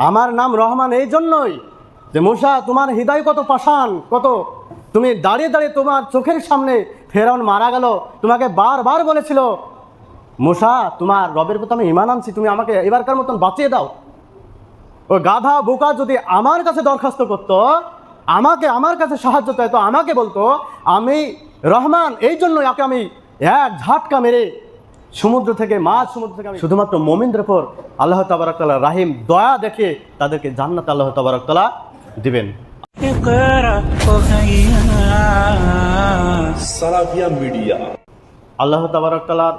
আমার নাম রহমান এই জন্যই যে মূসা তোমার হৃদয় কত পাষাণ, কত তুমি দাঁড়িয়ে দাঁড়িয়ে তোমার চোখের সামনে ফেরাউন মারা গেল, তোমাকে বারবার বলেছিল মূসা তোমার রবের প্রতি আমি ঈমান আনছি, তুমি আমাকে এবারকার মতন বাঁচিয়ে দাও। ও গাধা বোকা যদি আমার কাছে দরখাস্ত করত, আমাকে আমার কাছে সাহায্য চাইতো, আমাকে বলতো আমি রহমান এই জন্য একে আমি এক ঝাটকা মেরে সমুদ্র থেকে আমি শুধুমাত্র মুমিনদের উপর আল্লাহ তাবারক তাআলা রাহিম দয়া দেখে তাদেরকে জান্নাত আল্লাহ তাবারক তাআলা দিবেন। সালাফিয়া মিডিয়া আল্লাহ তাবারক তাআলার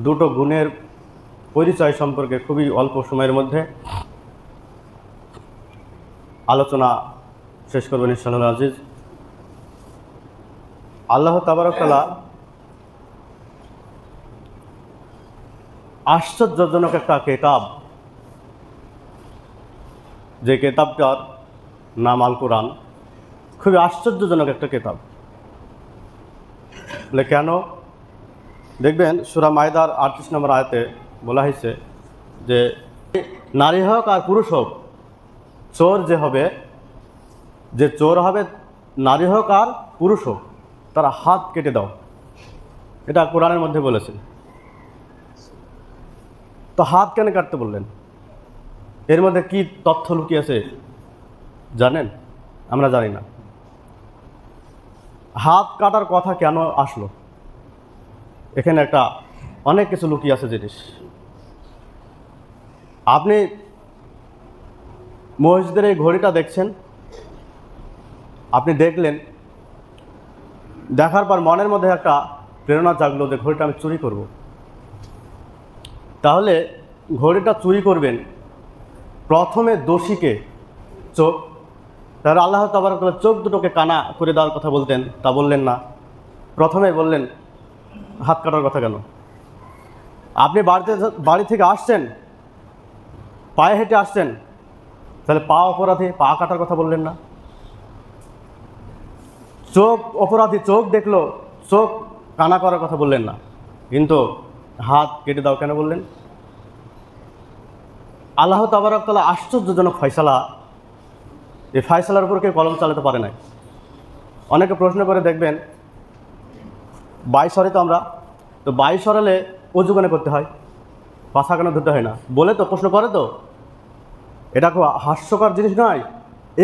দুটো গুণের পরিচয় সম্পর্কে খুবই অল্প সময়ের মধ্যে আলোচনা শেষ করবেন ইনশাআল্লাহ আজিজ। আল্লাহ তাবারক তাআলা আশ্চর্যজনক একটা কিতাব, যে কিতাবটার নাম আল কোরআন, খুবই আশ্চর্যজনক একটা কিতাব। বলে কেন? দেখবেন সূরা মায়দার 38 নম্বর আয়াতে বলা হয়েছে যে নারী হোক আর পুরুষ হোক, চোর যে চোর হবে নারী হোক আর পুরুষ হোক, তার হাত কেটে দাও। এটা কোরআনের মধ্যে বলেছে। তো হাত কেন কাটতে বললেন? এর মধ্যে কি তথ্য লুকিয়ে আছে জানেন? আমরা জানি না। হাত কাটার কথা কেন আসলো? এখানে একটা অনেক কিছু লুকিয়ে আছে জিনিস। আপনি মসজিদের এই ঘড়িটা দেখছেন, আপনি দেখলেন, দেখার পর মনের মধ্যে একটা প্রেরণা জাগলো যে ঘড়িটা আমি চুরি করব। তাহলে ঘড়িটা চুরি করবেন, প্রথমে দোষীকে চোখ, তাহলে আল্লাহ তাবারক তাআলা চোখ দুটোকে কানা করে দেওয়ার কথা বলতেন, তা বললেন না। প্রথমে বললেন হাত কাটার কথা কেন? আপনি বাড়ি থেকে আসছেন, পায়ে হেঁটে আসছেন, তাহলে পা অপরাধী, পা কাটার কথা বললেন না। চোখ অপরাধী, চোখ দেখলো, চোখ কানা করার কথা বললেন না, কিন্তু হাত কেটে দাও কেন বললেন? আল্লাহ তাবারক তাআলা আশ্চর্যজনক ফয়সালা, এই ফয়সালার উপর কেউ কলম চালাতে পারে নাই। অনেকে প্রশ্ন করে দেখবেন 22 সরে তো আমরা, তো 22 সরালে অজু কেন করতে হয়, পাছা কেন ধুতে হয় না বলে তো প্রশ্ন করে। তো এটা খুব হাস্যকর জিনিস নয়,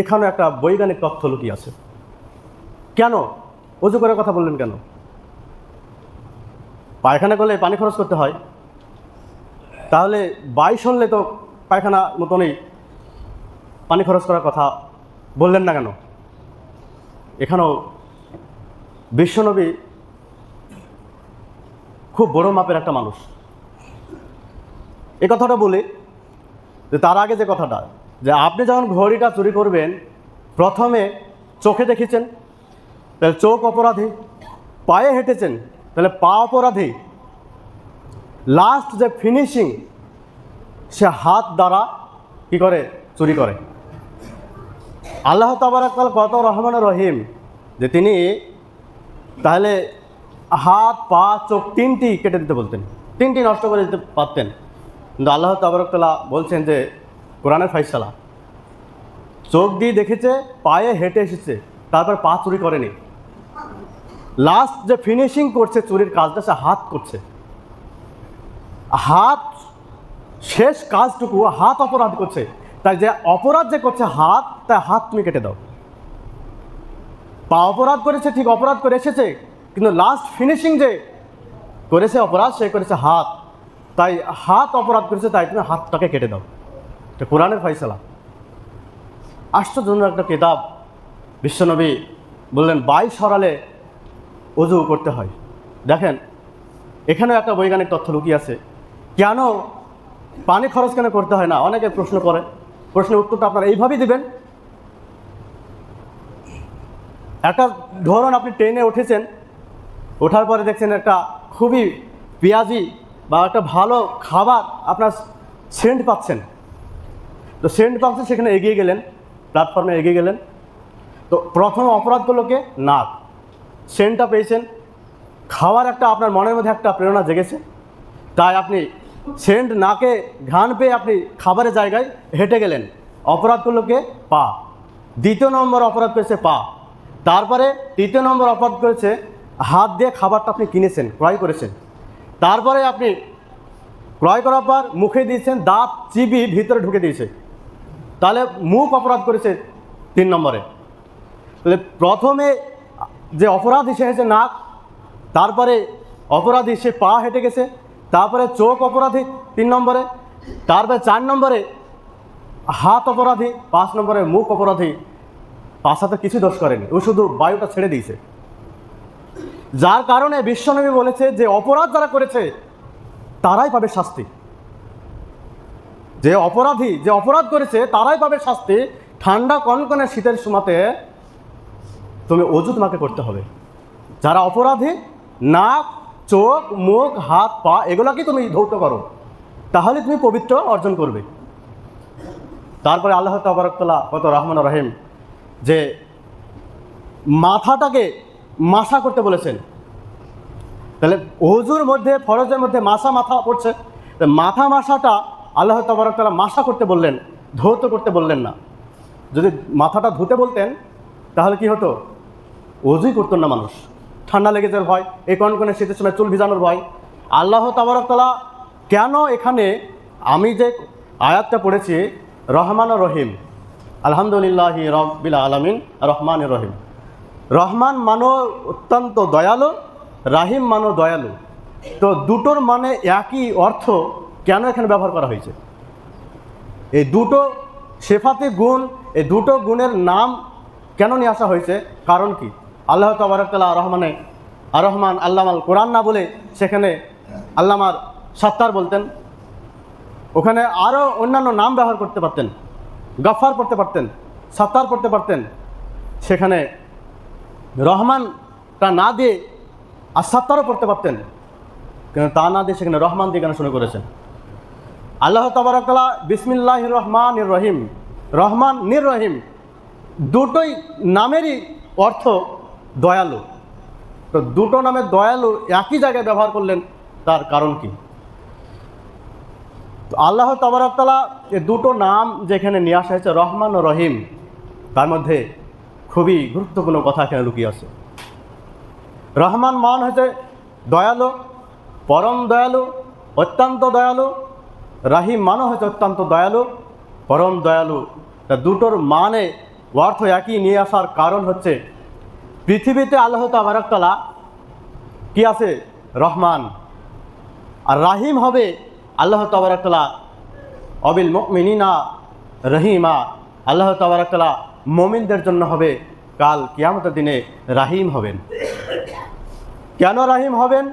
এখানে একটা বৈজ্ঞানিক তথ্য লুকিয়ে আছে। কেন অজু করার কথা বললেন কেন? পায়খানা করলে পানি খরচ করতে হয়, তাহলে 22 সরলে তো পায়খানা মতনই পানি খরচ করার কথা বললেন না কেন? এখানেও বিশ্বনবী খুব বড় মাপের একটা মানুষ। এই কথাটা বলি যে তার আগে যে কথাটা, যে আপনি যখন ঘড়িটা চুরি করবেন, প্রথমে চোখে দেখেছেন, তাহলে চোখ অপরাধী, পায়ে হেঁটেছেন, তাহলে পা অপরাধী, লাস্ট যে ফিনিশিং সে হাত দ্বারা কি করে? চুরি করে। আল্লাহ তাবারক তাআলা কত রহমান রহিম যে তিনি তাহলে হাত, পা, চোখ তিনটি কেটে দিতে বলতেন, তিনটি নষ্ট করে দিতে পারতেন, কিন্তু আল্লাহ তাবারক তাআলা বলছেন যে কোরআনের ফয়সালা, চোখ দিয়ে দেখেছে, পায়ে হেঁটে এসেছে, তারপর পা চুরি করেনি। লাস্ট যে ফিনিশিং করছে চুরির কাজটা, সে হাত করছে। হাত শেষ কাজটুকু হাত অপরাধ করছে, তাই যে অপরাধ যে করছে হাত, তাই হাত তুমি কেটে দাও। পা অপরাধ করেছে, ঠিক অপরাধ করে এসেছে, কিন্তু লাস্ট ফিনিশিং যে করেছে অপরাধ, সে করেছে হাত, তাই হাত অপরাধ করেছে, তাই তুমি হাতটাকে কেটে দাও। এটা কোরআনের ফয়সালা। আশ্চর্যজনক একটা কিতাব। বিশ্বনবী বললেন 22 সরালে অজু করতে হয়। দেখেন এখানেও একটা বৈজ্ঞানিক তথ্য লুকিয়ে আছে। কেন পানি খরচ কেন করতে হয় না? অনেকে প্রশ্ন করে, প্রশ্নের উত্তরটা আপনারা এইভাবেই দেবেন। একটা ধরুন আপনি ট্রেনে উঠেছেন, ওঠার পরে দেখছেন একটা খুবই পেঁয়াজি বা একটা ভালো খাবার, আপনার সেন্ট পাচ্ছেন, তো সেন্ট পাচ্ছেন, সেখানে এগিয়ে গেলেন, প্ল্যাটফর্মে এগিয়ে গেলেন, তো প্রথম অপরাধ করলো কে? নাক। সেন্টটা পেয়েছেন, খাওয়ার একটা আপনার মনের মধ্যে একটা প্রেরণা জেগেছে, তাই আপনি সেন্ট নাকে ঘ্রাণ পেয়ে আপনি খাবারের জায়গায় হেঁটে গেলেন, অপরাধ করলো কে? পা। দ্বিতীয় নম্বর অপরাধ করেছে পা। তারপরে তৃতীয় নম্বর অপরাধ করেছে হাত দিয়ে খাবারটা আপনি কিনেছেন, ক্রয় করেছেন। তারপরে আপনি ক্রয় করার পর মুখে দিয়েছেন, দাঁত চিবি ভিতরে ঢুকে দিয়েছে, তাহলে মুখ অপরাধ করেছে 3 নম্বরে। তাহলে প্রথমে যে অপরাধী সে হয়েছে নাক, তারপরে অপরাধী সে পা হেঁটে গেছে, তারপরে চোখ অপরাধী 3 নম্বরে, তারপরে 4 নম্বরে হাত অপরাধী, 5 নম্বরে মুখ অপরাধী। পাঁচ হাতে কিছু দোষ করেনি, ও শুধু বায়ুটা ছেড়ে দিয়েছে। যার কারণে বিশ্বনবী বলেছে যে অপরাধ যারা করেছে তারাই পাবে শাস্তি। যে অপরাধী যে অপরাধ করেছে তারাই পাবে শাস্তি। ঠান্ডা কনকনে শীতের সময়তে তুমি অজু তোমাকে করতে হবে। যারা অপরাধী, নাক, চোখ, মুখ, হাত, পা এগুলাকে তুমি ধৌত করো, তাহলে তুমি পবিত্র অর্জন করবে। তারপরে আল্লাহ তাবারক তাআলা কত রহমান রহিম, যে মাথাটাকে মাসা করতে বলেছেন। তাহলে ওযুর মধ্যে, ফরজের মধ্যে মাথা পড়ছে, মাথা মাসাটা আল্লাহ তাবারক তাআলা মাসা করতে বললেন, ধৌত করতে বললেন না। যদি মাথাটা ধুতে বলতেন তাহলে কি হতো? ওযুই করতেন না মানুষ, ঠান্ডা লেগে যাওয়ার ভয়, এই কনকনে শীতের সময় চুল ভিজানোর ভয়। আল্লাহ তাবারক তাআলা কেন এখানে, আমি যে আয়াতটা পড়েছি রহমান ও রহিম, আলহামদুলিল্লাহি রাব্বিল আলামিন রহমান রহিম, রহমান মানো অত্যন্ত দয়ালু, রাহিম মানো দয়ালু, তো দুটোর মানে একই অর্থ কেন এখানে ব্যবহার করা হয়েছে? এই দুটো সিফাতে গুণ, এই দুটো গুণের নাম কেন নিয়ে আসা হয়েছে? কারণ কি? আল্লাহ তাবারক তাআলা রহমানে আর রহমান আল্লামাল কোরআন না বলে সেখানে আল্লামার সাত্তার বলতেন, ওখানে আরও অন্যান্য নাম ব্যবহার করতে পারতেন, গফফার পড়তে পারতেন, সাত্তার পড়তে পারতেন। সেখানে রহমানটা না দিয়ে আর সাত্তারও পড়তে পারতেন, কিন্তু তা না দিয়ে সেখানে রহমান দিয়ে কেন শুরু করেছেন? আল্লাহ তাবারক তাআলা বিসমিল্লাহির রহমানির রহিম, রহমান নির রহিম দুটোই নামেরই অর্থ দয়ালু। তো দুটো নামের দয়ালু একই জায়গায় ব্যবহার করলেন, তার কারণ কি? তো আল্লাহ তাবারক তাআলা এই দুটো নাম যেখানে নিয়ে আসা হয়েছে রহমান ও রহিম, তার মধ্যে খুবই গুরুত্বপূর্ণ কথা এখানে লুকিয়ে আছে। রহমান মান হচ্ছে দয়ালু, পরম দয়ালু, অত্যন্ত দয়ালু। রাহিম মানও হচ্ছে অত্যন্ত দয়ালু, পরম দয়ালু। তা দুটোর মানে অর্থ একই নিয়ে আসার কারণ হচ্ছে পৃথিবীতে আল্লাহ তাবারক তাআলা কি আছে? রহমান। আর রাহিম হবে আল্লাহ তাবারক তাআলা অবিল মুমিনিনা রহিমা, আল্লাহ তাবারক তাআলা মুমিনদের জন্য হবে কাল কিয়ামতের দিনে রাহিম হবেন। কেন রাহিম হবেন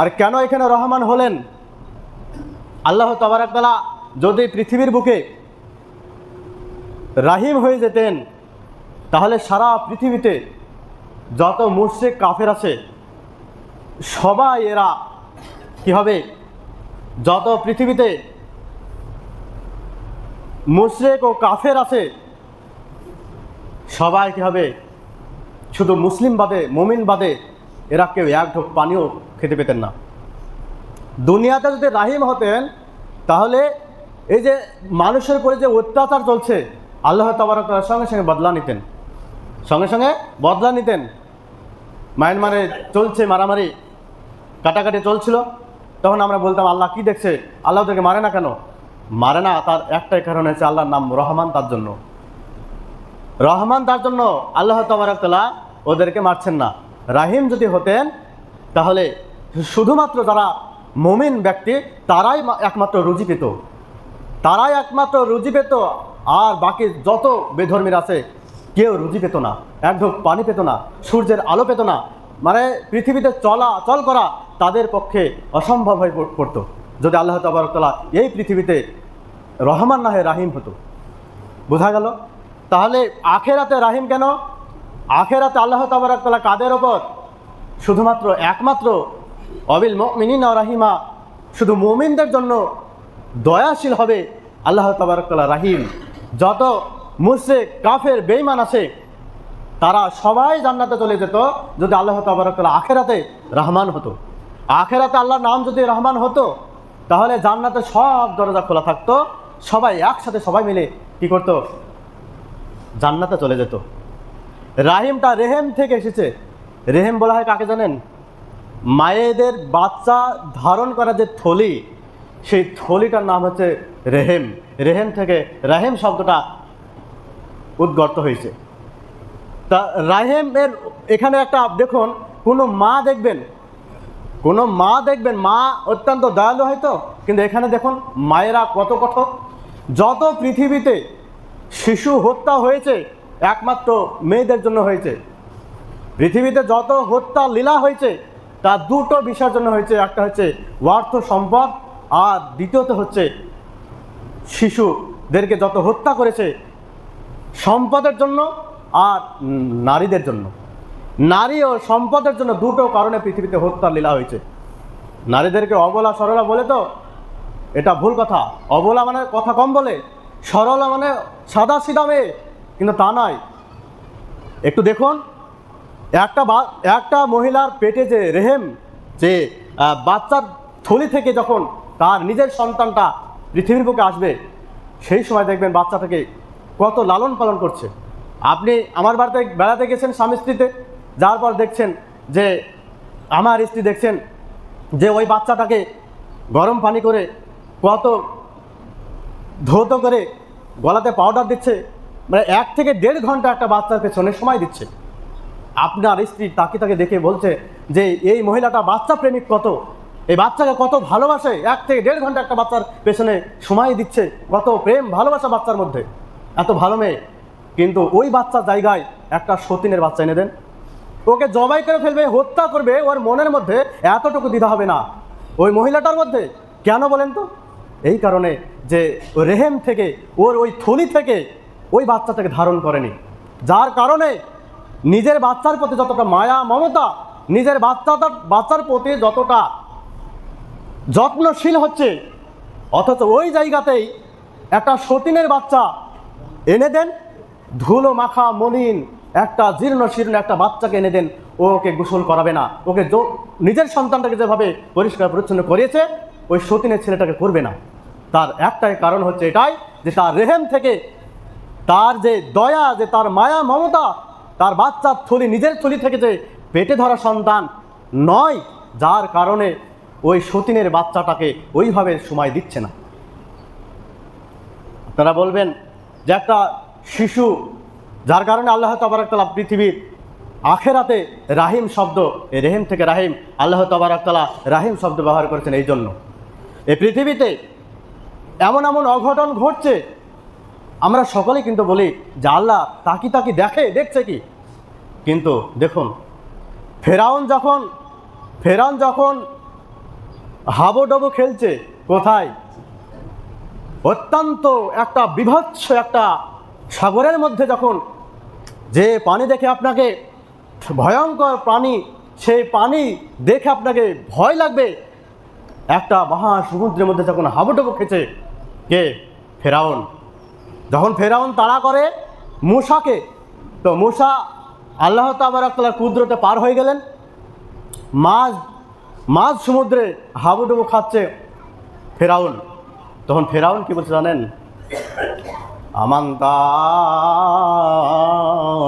আর কেন এখানে রহমান হলেন? আল্লাহ তাবারক তাআলা যদি পৃথিবীর বুকে রাহিম হয়ে যেতেন তাহলে সারা পৃথিবীতে যত মুশরিক কাফের আছে সবাই এরা কি হবে? যত পৃথিবীতে মুশরিক ও কাফের আছে সবাই কি হবে? শুধু মুসলিম বাদে, মুমিন বাদে এরা কেউ এক ঢোক পানিও খেতে পেতেন না। দুনিয়াতে যদি রাহিম হতেন তাহলে এই যে মানুষের উপরে যে অত্যাচার চলছে আল্লাহ তাবারক তাআলার সঙ্গে সঙ্গে বদলা নিতেন, সঙ্গে সঙ্গে বদলা নিতেন। মায়ানমারে চলছে মারামারি, কাটাকাটি চলছিল, তখন আমরা বলতাম আল্লাহ কি দেখছে, আল্লাহ ওদেরকে মারে না কেন? মারে না, তার একটাই কারণ হচ্ছে আল্লাহর নাম রহমান, তার জন্য রহমান, তার জন্য আল্লাহ তাবারক তাআলা ওদেরকে মারছেন না। রাহিম যদি হতেন তাহলে শুধুমাত্র যারা মুমিন ব্যক্তি তারাই একমাত্র রুজি পেত, তারাই একমাত্র রুজি পেত, আর বাকি যত বেধর্মীর আছে কেউ রুজি পেত না, এক ঢোক পানি পেত না, সূর্যের আলো পেত না। মানে পৃথিবীতে চলাচল করা তাদের পক্ষে অসম্ভব হয়ে পড়তো যদি আল্লাহ তাবারক তাআলা এই পৃথিবীতে রহমান না হয়ে রাহিম হতো। বোঝা গেল? তাহলে আখেরাতে রাহিম কেন? আখেরাতে আল্লাহ তাবারক তাআলা কাদের ওপর? শুধুমাত্র একমাত্র অবিল মুমিনিনা রাহিমা, শুধু মুমিনদের জন্য দয়াশীল হবে আল্লাহ তাবারক তাআলা রাহিম। যত মুশরিক কাফের বেঈমান আছে তারা সবাই জান্নাতে চলে যেত যদি আল্লাহ তাবারক তাআলা আখেরাতে রহমান হতো। আখেরাতে আল্লাহর নাম যদি রহমান হতো তাহলে জান্নাতে সব দরজা খোলা থাকতো, সবাই একসাথে সবাই মিলে কি করতো, জান্নাতে চলে যেত। রাহিমটা রেহেম থেকে এসেছে। রেহেম বলা হয় কাকে জানেন? মায়েদের বাচ্চা ধারণ করা যে থলি, সেই থলিটার নাম হচ্ছে রেহেম। রেহেম থেকে রাহিম শব্দটা উদ্গত হয়েছে। তা রাহিমের এখানে একটা দেখুন, কোনো মা দেখবেন মা অত্যন্ত দয়ালু হয়তো, কিন্তু এখানে দেখুন মায়েরা কত কঠোর। যত পৃথিবীতে শিশু হত্যা হয়েছে একমাত্র মেয়েদের জন্য হয়েছে। পৃথিবীতে যত হত্যা লীলা হয়েছে তা দুটো বিষয়ের জন্য হয়েছে। একটা হচ্ছে অর্থ সম্পদ, আর দ্বিতীয়ত হচ্ছে শিশুদেরকে যত হত্যা করেছে সম্পদের জন্য আর নারীদের জন্য। নারী ও সম্পদের জন্য দুটো কারণে পৃথিবীতে হত্যার লীলা হয়েছে। নারীদেরকে অবলা সরলা বলে তো এটা ভুল কথা। অবলা মানে কথা কম বলে, সরলা মানে সাদা সিধা মেয়ে, কিন্তু তা নয়। একটু দেখুন, একটা মহিলার পেটে যে রেহেম, যে বাচ্চার থলি থেকে যখন তার নিজের সন্তানটা পৃথিবীর বুকে আসবে, সেই সময় দেখবেন বাচ্চাটাকে কত লালন পালন করছে। আপনি আমার বাড়িতে বেড়াতে গেছেন স্বামী স্ত্রীতে, যার পর দেখছেন যে আমার স্ত্রী দেখছেন যে ওই বাচ্চাটাকে গরম পানি করে কত ধৌত করে গলাতে পাউডার দিচ্ছে, মানে 1 থেকে 1.5 ঘন্টা একটা বাচ্চার পেছনে সময় দিচ্ছে। আপনার স্ত্রী তাকে দেখে বলছে যে এই মহিলাটা বাচ্চা প্রেমিক, কত এই বাচ্চাকে কত ভালোবাসে, 1 থেকে 1.5 ঘন্টা একটা বাচ্চার পেছনে সময় দিচ্ছে, কত প্রেম ভালোবাসা বাচ্চার মধ্যে, এত ভালো মেয়ে। কিন্তু ওই বাচ্চার জায়গায় একটা সতীনের বাচ্চা এনে দেন, ওকে জবাই করে ফেলবে, হত্যা করবে, ওর মনের মধ্যে এতটুকু দ্বিধা হবে না ওই মহিলাটার মধ্যে। কেন বলেন তো? এই কারণে যে রেহেম থেকে, ওর ওই থলি থেকে ওই বাচ্চাটাকে ধারণ করেনি, যার কারণে নিজের বাচ্চার প্রতি যতটা মায়া মমতা, নিজের বাচ্চার প্রতি যতটা যত্নশীল হচ্ছে, অথচ ওই জায়গাতেই একটা সতীনের বাচ্চা এনে দেন, ধুলো মাখা মলিন একটা জীর্ণ শীর্ণ একটা বাচ্চাকে এনে দেন, ওকে গোসল করাবে না, ওকে নিজের সন্তানটাকে যেভাবে পরিষ্কার পরিচ্ছন্ন করিয়েছে ওই সতীনের ছেলেটাকে করবে না। তার একটাই কারণ হচ্ছে এটাই যে তার রেহেম থেকে, তার যে দয়া, যে তার মায়া মমতা, তার বাচ্চার থলি, নিজের থলি থেকে যে পেটে ধরা সন্তান নয়, যার কারণে ওই সতীনের বাচ্চাটাকে ওইভাবে সময় দিচ্ছে না। আপনারা বলবেন যে একটা শিশু, যার কারণে আল্লাহ তাবারক তাআলা পৃথিবীর আখেরাতে রাহিম শব্দ, এই রেহেম থেকে রাহিম, আল্লাহ তাবারক তাআলা রাহিম শব্দ ব্যবহার করেছেন এই জন্য। এই পৃথিবীতে এমন এমন অঘটন ঘটছে, আমরা সকলেই কিন্তু বলি যে আল্লাহ তাকি দেখছে কি, কিন্তু দেখুন ফেরাউন যখন হাবুডুবু খেলছে, কোথায়? অত্যন্ত একটা বিভৎস একটা সাগরের মধ্যে, যখন যে পানি দেখে আপনাকে ভয়ঙ্কর পানি, সেই পানি দেখে আপনাকে ভয় লাগবে, একটা মহাসমুদ্রের মধ্যে যখন হাবুডুবু খেয়েছে কে? ফেরাউন। যখন ফেরাউন তাড়া করে মূসাকে, তো মূসা আল্লাহ তাবারক তাআলার কুদরতে পার হয়ে গেলেন, মাঝ সমুদ্রে হাবুডুবু খাচ্ছে ফেরাউন। তখন ফেরাউন কি বলছে জানেন? আমান্তা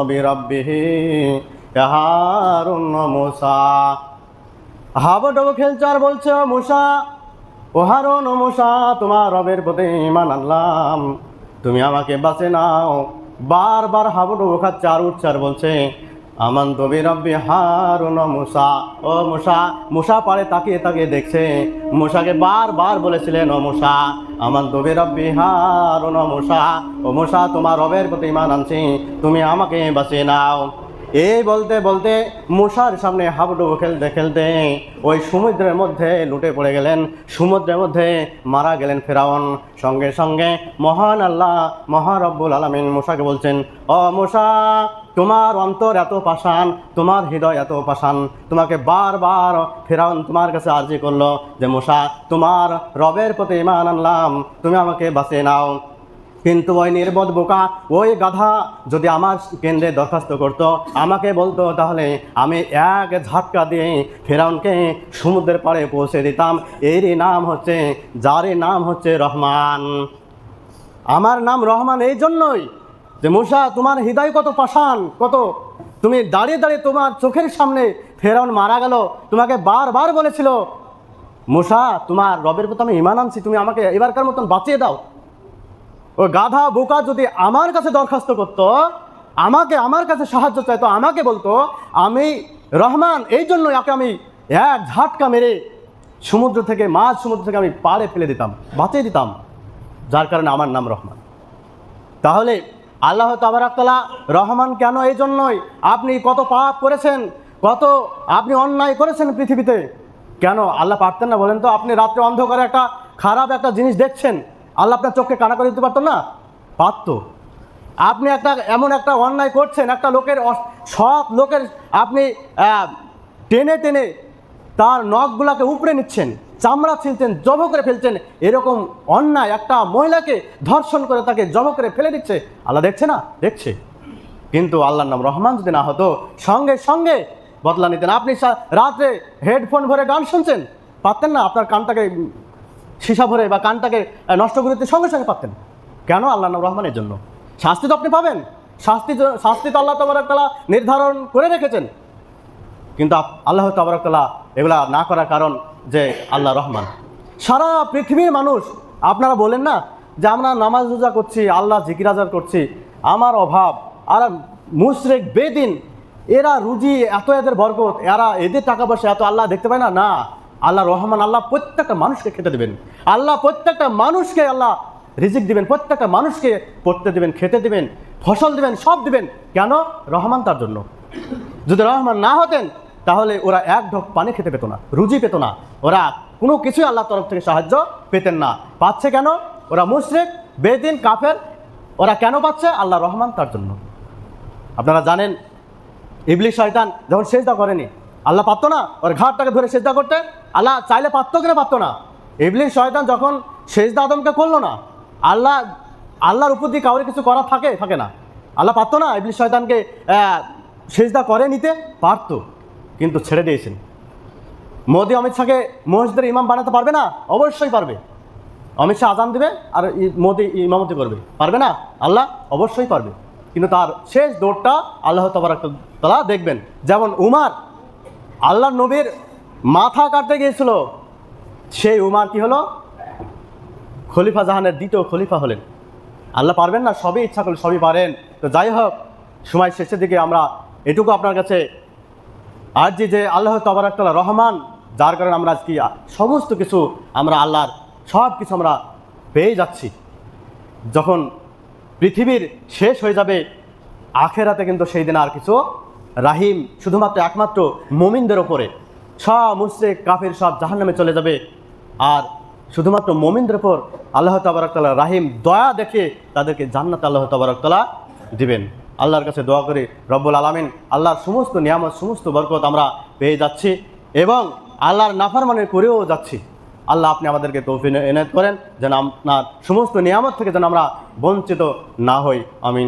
বিরাব্বিহি হারুন মূসা। হাবুডুবু খেলছে আর বলছে, মূসা, ও হারুন ও মূসা, তোমার রবের প্রতি ঈমান আনলাম, তুমি আমাকে বাঁচে নাও। বারবার হাবুডুবু খাচ্ছে আর উঠছে আর বলছে, আমানতু বিরাব্বি হারুন ও মূসা। ও মূসা, মূসা পারে তাকিয়ে দেখছে। মূসাকে বারবার বলেছিলেন, ও মূসা, আমানতু বিরাব্বি হারুন ও মূসা, ও মূসা, তোমার রবের প্রতি ঈমান আনছি, তুমি আমাকে বাঁচিয়ে নাও। এই বলতে বলতে মূসার সামনে হাবুডুবু খেলতে ওই সমুদ্রের মধ্যে লুটে পড়ে গেলেন, সমুদ্রের মধ্যে মারা গেলেন ফেরাউন। সঙ্গে সঙ্গে মহান আল্লাহ, মহান রব্বুল আলামিন মূসাকে বলছেন, ও মূসা, তোমার অন্তর এত পাষাণ, তোমার হৃদয় এত পাষাণ, তোমাকে বারবার ফেরাউন তোমার কাছে আর্জি করলো যে মূসা, তোমার রবের প্রতি ঈমান আনলাম, তুমি আমাকে বাঁচিয়ে নাও। কিন্তু ওই নির্বোধ বোকা, ওই গাধা যদি আমার কেন্দ্রে দরখাস্ত করত, আমাকে বলতো, তাহলে আমি এক ঝাটকা দিয়ে ফেরাউনকে সমুদ্রের পাড়ে পৌঁছে দিতাম। এরই নাম হচ্ছে, যারই নাম হচ্ছে রহমান। আমার নাম রহমান এই জন্যই যে মুসা, তোমার হৃদয় কত পাষাণ, কত তুমি দাঁড়িয়ে দাঁড়িয়ে তোমার চোখের সামনে ফেরাউন মারা গেল, তোমাকে বারবার বলেছিল মুসা, তোমার রবের প্রতি আমি ঈমান আনছি, তুমি আমাকে এবারকার মতন বাঁচিয়ে দাও। ওই গাধা বোকা যদি আমার কাছে দরখাস্ত করতো, আমার কাছে সাহায্য চাইতো, আমাকে বলতো আমি রহমান এই জন্য একে আমি এক ঝাটকা মেরে সমুদ্র থেকে আমি পাড়ে ফেলে দিতাম, বাঁচিয়ে দিতাম, যার কারণে আমার নাম রহমান। তাহলে আল্লাহ তাবারাক তাআলা রহমান কেন? এই জন্যই আপনি কত পাপ করেছেন, কত আপনি অন্যায় করেছেন পৃথিবীতে, কেন আল্লাহ পারতেন না বলেন তো? আপনি রাত্রে অন্ধকারে একটা খারাপ একটা জিনিস দেখছেন, আল্লাহ আপনার চোখকে কানা করে দিতে পারতো না? পারতো। আপনি এমন একটা অন্যায় করছেন, একটা লোকের সব লোকের আপনি টেনে টেনে তার নখগুলাকে উপড়ে নিচ্ছেন, চামড়া ছিলছেন, জব করে ফেলছেন, এরকম অন্যায় একটা মহিলাকে ধর্ষণ করে তাকে জব করে ফেলে দিচ্ছে, আল্লাহ দেখছে না? দেখছে। কিন্তু আল্লাহর নাম রহমান যদি না হতো, সঙ্গে সঙ্গে বদলা নিতেন। আপনি রাত্রে হেডফোন ভরে গান শুনছেন, পারতেন না আপনার কানটাকে সীসা ভরে বা কানটাকে নষ্ট করে দিতে? সঙ্গে সঙ্গে পারতেন। কেন? আল্লাহর নাম রহমানের জন্য। শাস্তি তো আপনি পাবেন, শাস্তি তো আল্লাহ তাবারাক তাআলা নির্ধারণ করে রেখেছেন, কিন্তু আল্লাহ তাবারাক তাআলা এগুলা না করার কারণ যে আল্লাহ রহমান। সারা পৃথিবীর মানুষ, আপনারা বলেন না যে আমরা নামাজ রোজা করছি, আল্লাহ জিকির আজার করছি, আমার অভাব, আর মুশরিক বেদিন এরা রুজি এত, এদের বরকত, এদের টাকা পয়সা এত, আল্লাহ দেখতে পায় না? না, আল্লাহ রহমান। আল্লাহ প্রত্যেকটা মানুষকে খেতে দেবেন, আল্লাহ প্রত্যেকটা মানুষকে আল্লাহ রিজিক দিবেন, প্রত্যেকটা মানুষকে পড়তে দিবেন, খেতে দিবেন, ফসল দিবেন, সব দিবেন। কেন? রহমান তার জন্য। যদি রহমান না হতেন তাহলে ওরা এক ঢোক পানি খেতে পেত না, রুজি পেত না, ওরা কোনো কিছুই আল্লাহর তরফ থেকে সাহায্য পেতেন না। পাচ্ছে কেন? ওরা মুশরিক, বেদিন, কাফের। ওরা কেন পাচ্ছে? আল্লাহ রহমান তার জন্য। আপনারা জানেন, ইবলিস শয়তান যখন সেজদা করেনি, আল্লাহ পারতো না ওর ঘাটটাকে ধরে সেজদা করতে? আল্লাহ চাইলে পারতো কিনা? পারতো না। ইবলিস শয়তান যখন সেজদা আদমকে করলো না, আল্লাহর উপর দিয়ে কাউরে কিছু করা থাকে না? আল্লাহ পারতো না ইবলিস শয়তানকে সেজদা করে নিতে? পারতো, কিন্তু ছেড়ে দিয়েছেন। মোদি অমিত শাহকে মসজিদের ইমাম বানাতে পারবে না? অবশ্যই পারবে। অমিত শাহ আজান দেবে আর মোদি ইমামতি করবে, পারবে না? আল্লাহ অবশ্যই পারবে, কিন্তু তার শেষ দৌড়টা আল্লাহ তাবারাক তাআলা দেখবেন। যেমন উমার আল্লাহর নবীর মাথা কাটতে গিয়েছিল, সেই উমার কি হলো? খলিফা জাহানের দ্বিতীয় খলিফা হলেন। আল্লাহ পারবেন না? সবই ইচ্ছা করলে সবই পারেন। তো যাই হোক, সময় শেষের দিকে আমরা এটুকু আপনার কাছে আরজি যে আল্লাহ তাবারাক তাআলা রহমান, যার কারণে আমরা আজকে সমস্ত কিছু আমরা আল্লাহর সব কিছু আমরা পেয়ে যাচ্ছি। যখন পৃথিবীর শেষ হয়ে যাবে, আখেরাতে কিন্তু সেই দিন আর কিছু রাহিম শুধুমাত্র একমাত্র মুমিনদের ওপরে, সব মুশরিক কাফির সব জাহান্নামে চলে যাবে, আর শুধুমাত্র মুমিনদের ওপর আল্লাহ তাবারাক তাআলা রাহিম দয়া দেখে তাদেরকে জান্নাত আল্লাহ তাবারাক তাআলা দিবেন। আল্লাহর কাছে দোয়া করি রব্বুল আলামিন আল্লাহর সমস্ত নিয়ামত, সমস্ত বরকত আমরা পেয়ে যাচ্ছি এবং আল্লাহর নাফরমানি করেও যাচ্ছি। আল্লাহ আপনি আমাদেরকে তৌফিক এনায়েত করেন, যেন আপনার সমস্ত নিয়ামত থেকে যেন আমরা বঞ্চিত না হই। আমিন।